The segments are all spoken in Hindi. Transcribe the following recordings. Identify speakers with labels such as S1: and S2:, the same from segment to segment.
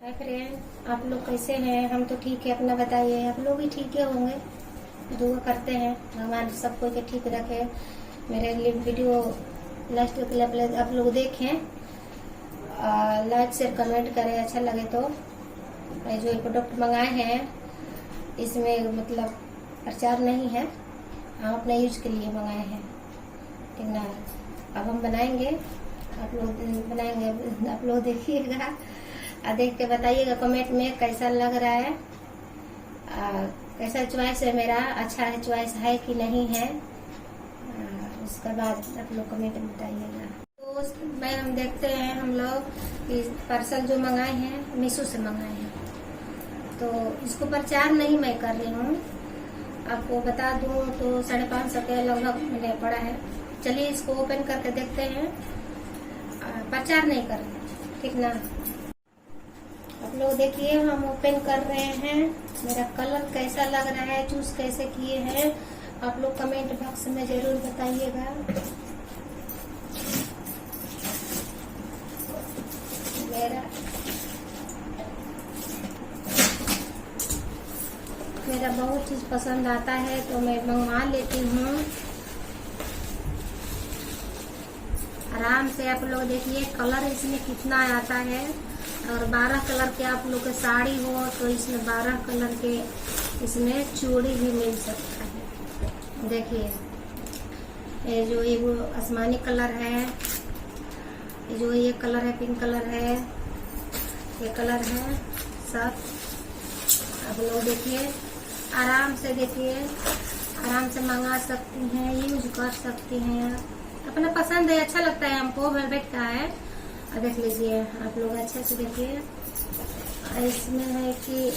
S1: हाय फ्रेंड, आप लोग कैसे हैं? हम तो ठीक है, अपना बताइए। आप लोग भी ठीक है होंगे। दुआ करते हैं भगवान सबको के ठीक रखे। मेरे वीडियो लास्ट तक आप लोग देखें, लाइक शेयर कमेंट करें अच्छा लगे तो। मैं जो प्रोडक्ट मंगाए हैं इसमें मतलब प्रचार नहीं है, हम अपने यूज के लिए मंगाए हैं, ठीक ना। अब हम बनाएंगे, आप लोग देखिएगा और देख के बताइएगा कमेंट में कैसा लग रहा है, कैसा चॉइस है मेरा, अच्छा है चॉइस है कि नहीं है। उसके बाद आप लोग कमेंट में बताइएगा। तो मैं हम देखते हैं, हम लोग इस पार्सल जो मंगाए हैं मीशो से मंगाए हैं, तो इसको प्रचार नहीं मैं कर रही हूँ, आपको बता दूँ तो 550 के लगभग मैंने पड़ा है। चलिए इसको ओपन करके देखते हैं, प्रचार नहीं कर रहे, ठीक ना। आप लोग देखिए, हम ओपन कर रहे हैं। मेरा कलर कैसा लग रहा है, चूज कैसे किए हैं, आप लोग कमेंट बॉक्स में जरूर बताइएगा। मेरा बहुत चीज पसंद आता है तो मैं मंगवा लेती हूँ आराम से। आप लोग देखिए कलर इसमें कितना आता है, और 12 कलर के आप लोग के साड़ी हो तो इसमें 12 कलर के इसमें चूड़ी भी मिल सकता है। देखिए ये जो ये वो आसमानी कलर है, ये जो ये कलर है पिंक कलर है, ये कलर है सब। आप लोग देखिए आराम से, देखिए आराम से मंगा सकती हैं, यूज कर सकती हैं, अपना पसंद है, अच्छा लगता है हमको। वेलवेट का है, देख लीजिए आप लोग अच्छे से देखिए। इसमें है कि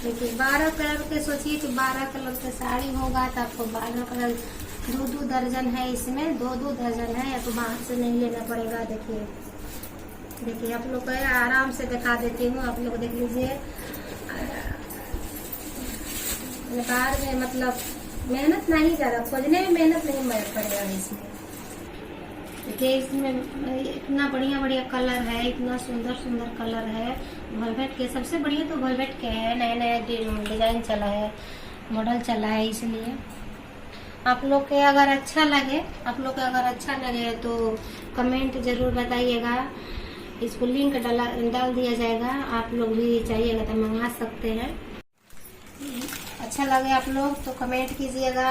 S1: देखिए 12 कलर के, सोचिए कि 12 कलर के साड़ी होगा तो आपको 12 कलर 2 दर्जन है, इसमें 2 दर्जन है, या तो बाहर से नहीं लेना पड़ेगा। देखिए देखिए आप लोग को आराम से दिखा देती हूँ, आप लोग देख लीजिए। बाहर में मतलब मेहनत नहीं, ज्यादा खोजने में मेहनत नहीं पड़ेगा इसमें। देखिए इसमें इतना बढ़िया बढ़िया कलर है, इतना सुंदर सुंदर कलर है। वेलवेट के सबसे बढ़िया तो वेलवेट के है, नए नए डिजाइन चला है, मॉडल चला है, इसलिए आप लोग के अगर अच्छा लगे तो कमेंट जरूर बताइएगा। इसको लिंक डाल दिया जाएगा, आप लोग भी चाहिएगा तो मंगा सकते हैं। अच्छा लगे आप लोग तो कमेंट कीजिएगा।